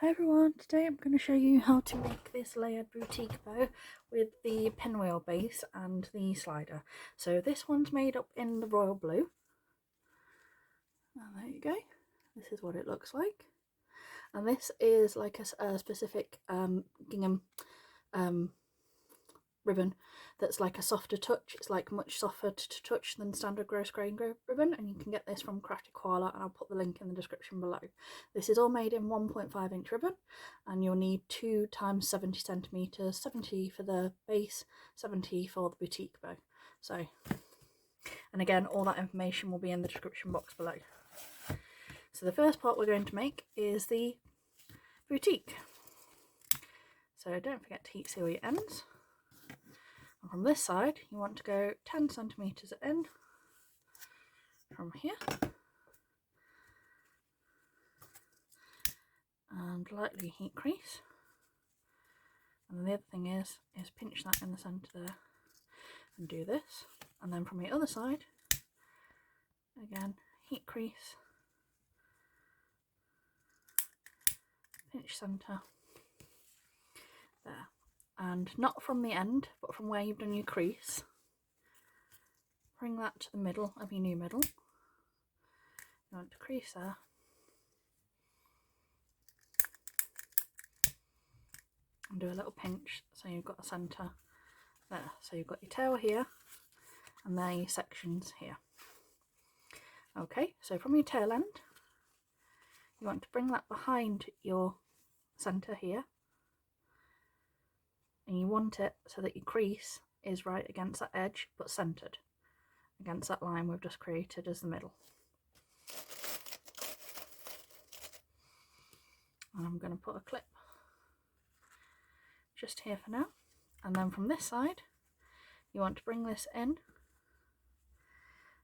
Hi everyone, today I'm going to show you how to make this layered boutique bow with the pinwheel base and the slider. So this one's made up in the royal blue. And there you go, this is what it looks like. And this is like a specific gingham ribbon that's like a softer touch. It's like much softer to touch than standard gross grain ribbon, and you can get this from Krafty Koala, and I'll put the link in the description below. This is all made in 1.5 inch ribbon, and you'll need 2 times 70 centimeters, 70 for the base, 70 for the boutique bow. So, and again, all that information will be in the description box below. So the first part we're going to make is the boutique. So don't forget to heat seal your ends. And from this side, you want to go 10 centimeters in from here, and lightly heat crease. And then the other thing is pinch that in the centre there and do this. And then from the other side, again, heat crease, pinch centre, there. And not from the end, but from where you've done your crease. Bring that to the middle of your new middle. You want to crease there. And do a little pinch so you've got a centre there. So you've got your tail here, and there your sections here. Okay, so from your tail end, you want to bring that behind your centre here. And you want it so that your crease is right against that edge, but centred against that line we've just created as the middle. And I'm going to put a clip just here for now. And then from this side, you want to bring this in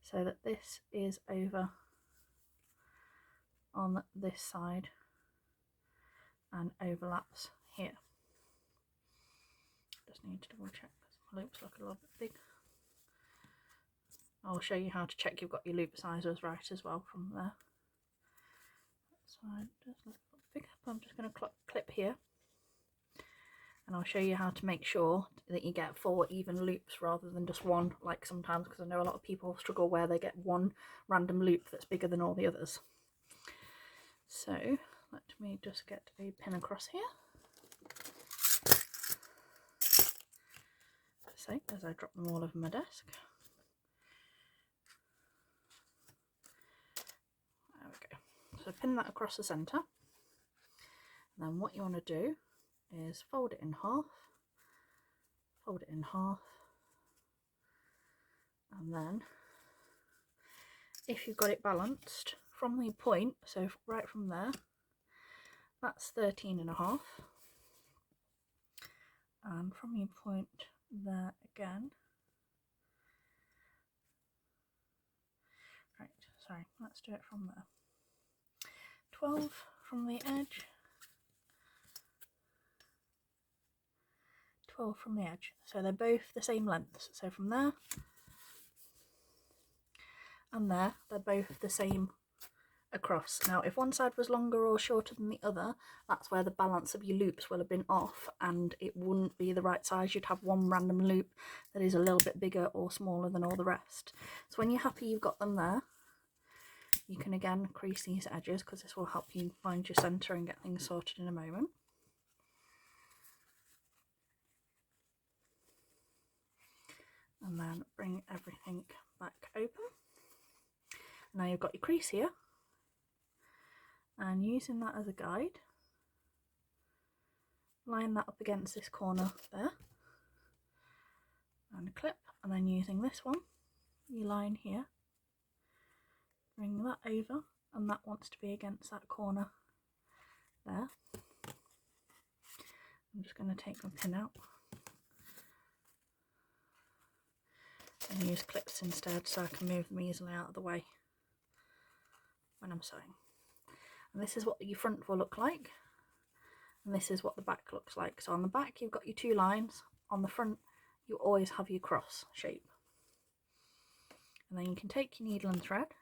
so that this is over on this side and overlaps here. Just need to double check because my loops look a little bit big. I'll show you how to check you've got your loop sizes right as well from there. That side does look a little bigger, but I'm just going to clip here, and I'll show you how to make sure that you get 4 even loops rather than just one, like sometimes, because I know a lot of people struggle where they get one random loop that's bigger than all the others. So let me just get a pin across here. So as I drop them all over my desk. There we go. So pin that across the centre. And then what you want to do is fold it in half, fold it in half, and then if you've got it balanced from the point, so right from there, that's 13.5, and from your point there again, right, sorry, let's do it from there, 12 from the edge, 12 from the edge, so they're both the same length, so from there and there, they're both the same across. Now if one side was longer or shorter than the other, that's where the balance of your loops will have been off and it wouldn't be the right size. You'd have one random loop that is a little bit bigger or smaller than all the rest. So when you're happy you've got them there, you can again crease these edges because this will help you find your centre and get things sorted in a moment. And then bring everything back open. Now you've got your crease here, and using that as a guide, line that up against this corner there and clip, and then using this one, you line here, bring that over, and that wants to be against that corner there. I'm just going to take my pin out and use clips instead so I can move them easily out of the way when I'm sewing. And this is what your front will look like, and this is what the back looks like. So on the back you've got your 2 lines, on the front you always have your cross shape. And then you can take your needle and thread,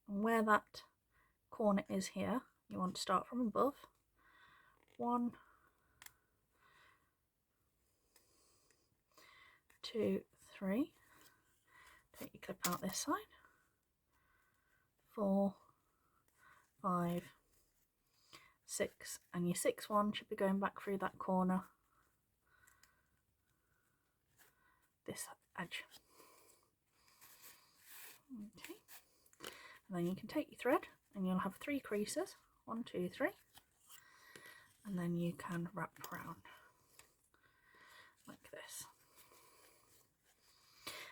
and where that corner is here, you want to start from above. 1, 2, 3. Take your clip out this side. 4, 5, 6, and your 6th one should be going back through that corner, this edge. Okay, and then you can take your thread and you'll have 3 creases, 1, 2, 3, and then you can wrap around like this.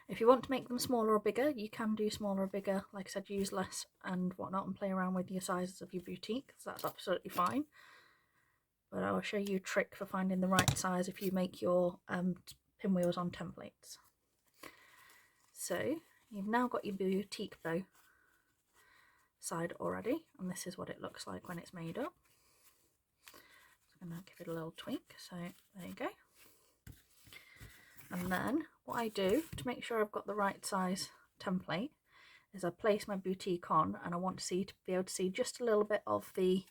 If you want to make them smaller or bigger, you can do smaller or bigger. Like I said, use less and whatnot and play around with your sizes of your boutique, so that's absolutely fine. But I'll show you a trick for finding the right size if you make your pinwheels on templates. So you've now got your boutique bow side already, and this is what it looks like when it's made up. I'm going to give it a little tweak, so there you go. And then what I do to make sure I've got the right size template is I place my boutique on, and I want to be able to see just a little bit of the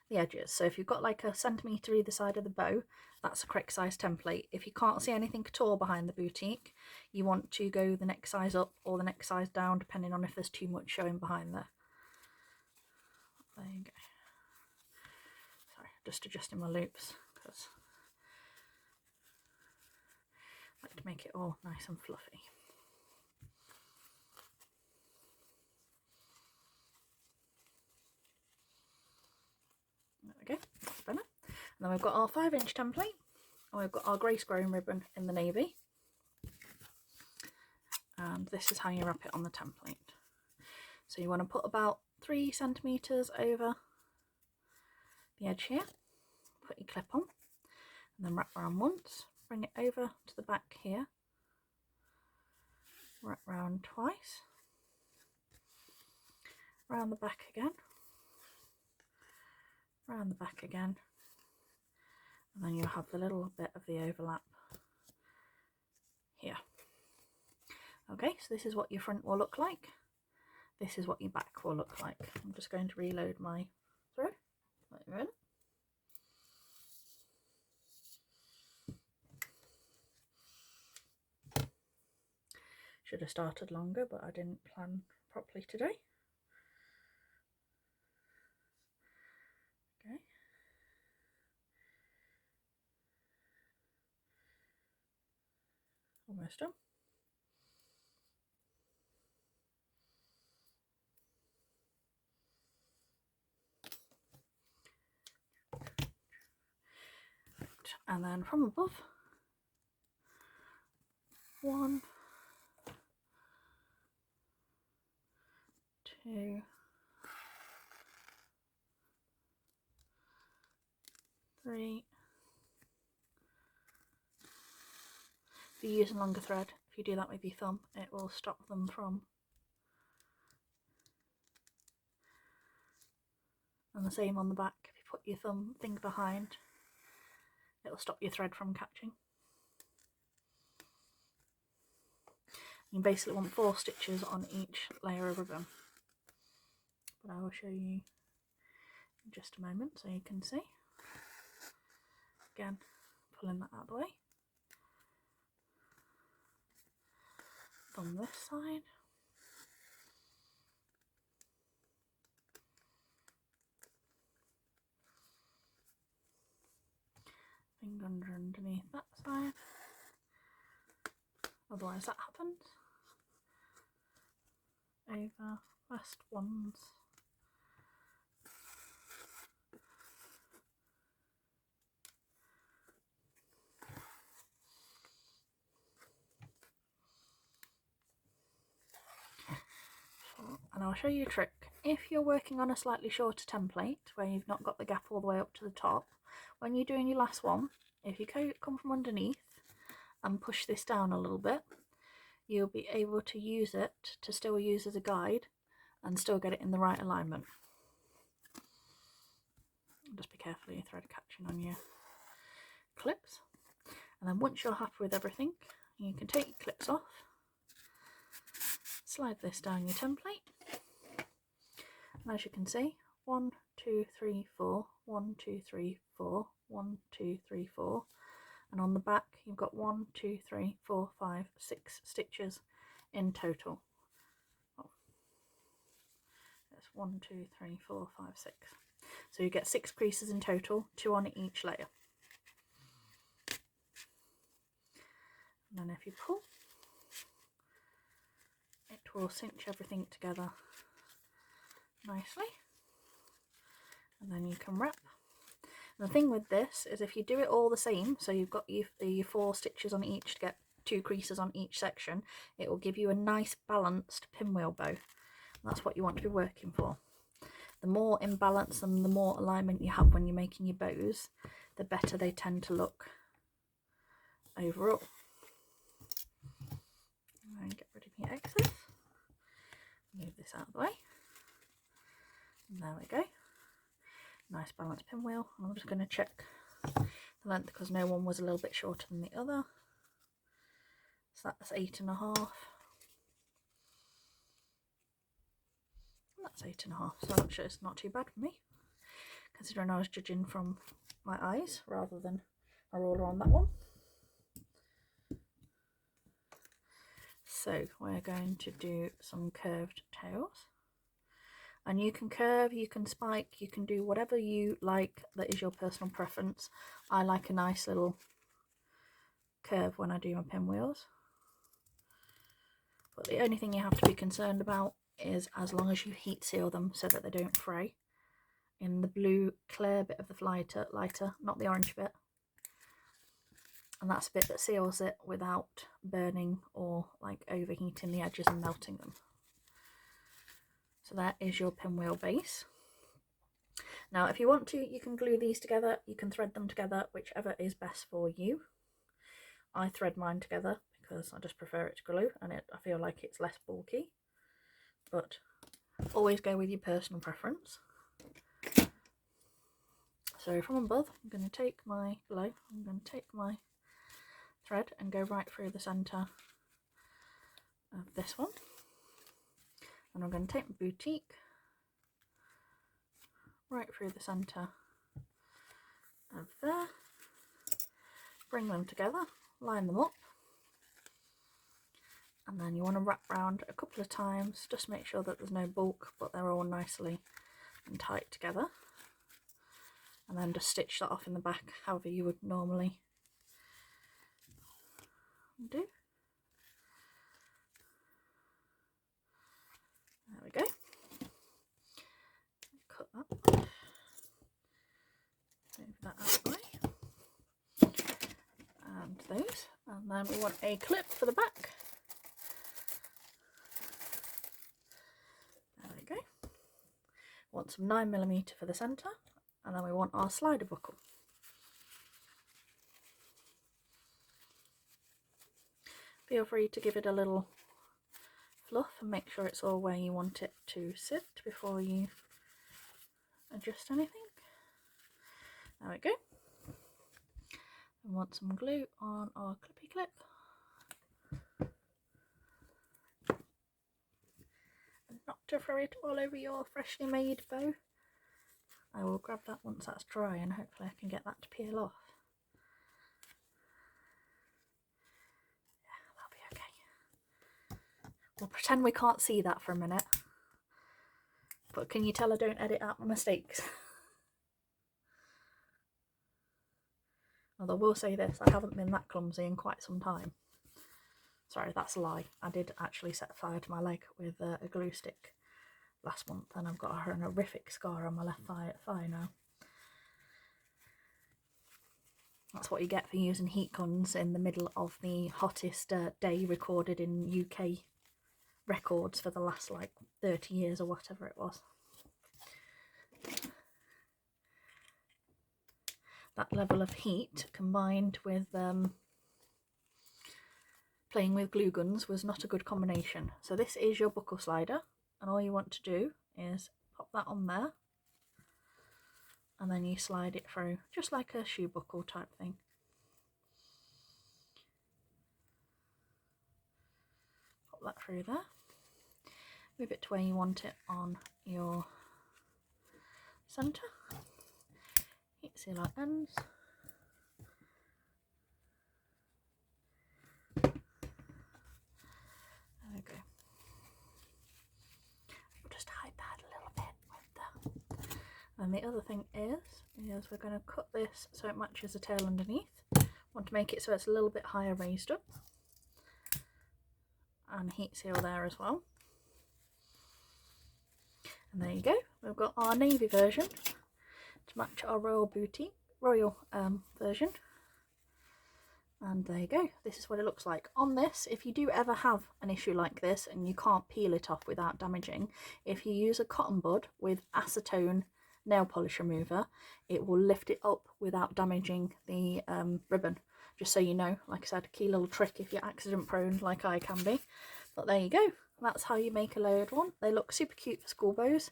edges. So if you've got like a centimetre either side of the bow, that's a correct size template. If you can't see anything at all behind the boutique, you want to go the next size up or the next size down, depending on if there's too much showing behind there. There you go. Sorry, just adjusting my loops because I like to make it all nice and fluffy. There we go, that's better. And then we've got our 5-inch template, and we've got our grey scrolling ribbon in the navy. And this is how you wrap it on the template. So you want to put about 3 centimetres over the edge here, put your clip on, and then wrap around once, bring it over to the back here, wrap round twice, round the back again, round the back again, and then you'll have a little bit of the overlap here. Okay, so this is what your front will look like. This is what your back will look like. I'm just going to reload my thread. Wait a minute. Should have started longer, but I didn't plan properly today. Okay. Almost done. And then from above, 1, 2, 3. If you're using longer thread, if you do that with your thumb, it will stop them from. And the same on the back, if you put your thumb thing behind, it'll stop your thread from catching. You basically want 4 stitches on each layer of ribbon. But I will show you in just a moment so you can see. Again, pulling that out of the way. From this side. Finger underneath that side. Otherwise that happens. Over, last ones. And I'll show you a trick. If you're working on a slightly shorter template where you've not got the gap all the way up to the top, when you're doing your last one, if you come from underneath and push this down a little bit, you'll be able to use it to still use as a guide and still get it in the right alignment. Just be careful of your thread catching on your clips. And then once you're happy with everything, you can take your clips off, slide this down your template, and as you can see, 1, 2, 3, 4, 1, 2, 3, 4, 1, 2, 3, 4, and on the back you've got 1, 2, 3, 4, 5, 6 stitches in total. Oh, that's 1, 2, 3, 4, 5, 6. So you get 6 creases in total, 2 on each layer. And then if you pull, it will cinch everything together nicely, and then you can wrap. And the thing with this is if you do it all the same, so you've got your 4 stitches on each to get 2 creases on each section, it will give you a nice balanced pinwheel bow. That's what you want to be working for. The more imbalance and the more alignment you have when you're making your bows, the better they tend to look overall. And get rid of your excess. Move this out of the way. And there we go. Nice balanced pinwheel. I'm just going to check the length because no one was a little bit shorter than the other. So that's 8.5. That's 8.5. So I'm sure it's not too bad for me, considering I was judging from my eyes rather than a ruler on that one. So we're going to do some curved tails, and you can curve, you can spike, you can do whatever you like that is your personal preference. I like a nice little curve when I do my pinwheels, but the only thing you have to be concerned about is as long as you heat seal them so that they don't fray. In the blue clear bit of the lighter, not the orange bit. And that's the bit that seals it without burning or like overheating the edges and melting them. So that is your pinwheel base. Now if you want to, you can glue these together, you can thread them together, whichever is best for you. I thread mine together because I just prefer it to glue, and I feel like it's less bulky, but always go with your personal preference. So from above, I'm going to take my thread and go right through the centre of this one, and I'm going to take my boutique right through the centre of there, bring them together, line them up, and then you want to wrap round a couple of times, just make sure that there's no bulk but they're all nicely and tight together, and then just stitch that off in the back however you would normally do. There we go. Cut that. Move that out of the way. And those. And then we want a clip for the back. There we go. Want some 9mm for the centre. And then we want our slider buckle. Feel free to give it a little fluff and make sure it's all where you want it to sit before you adjust anything. There we go. We want some glue on our clippy clip. And not to throw it all over your freshly made bow. I will grab that once that's dry and hopefully I can get that to peel off. We'll pretend we can't see that for a minute. But can you tell I don't edit out my mistakes? Although I will say this, I haven't been that clumsy in quite some time. Sorry, that's a lie. I did actually set fire to my leg with a glue stick last month, and I've got a horrific scar on my left thigh now. That's what you get for using heat guns in the middle of the hottest day recorded in UK records for the last like 30 years or whatever it was. That level of heat combined with playing with glue guns was not a good combination. So this is your buckle slider, and all you want to do is pop that on there, and then you slide it through just like a shoe buckle type thing. Pop that through there. Move it to where you want it on your centre, heat seal our ends. There we go. We'll just hide that a little bit with the... And the other thing is we're going to cut this so it matches the tail underneath. Want to make it so it's a little bit higher raised up. And heat seal there as well. And there you go. We've got our navy version to match our royal version. And there you go. This is what it looks like. On this, if you do ever have an issue like this and you can't peel it off without damaging, if you use a cotton bud with acetone nail polish remover, it will lift it up without damaging the ribbon. Just so you know, like I said, a key little trick if you're accident prone like I can be. But there you go. That's how you make a layered one. They look super cute for school bows.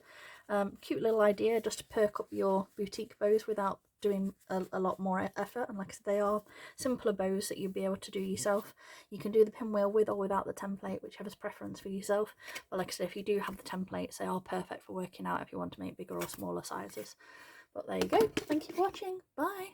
Cute little idea just to perk up your boutique bows without doing a lot more effort. And like I said, they are simpler bows that you'll be able to do yourself. You can do the pinwheel with or without the template, whichever's preference for yourself. But like I said, if you do have the templates, they are perfect for working out if you want to make bigger or smaller sizes. But there you go. Thank you for watching. Bye.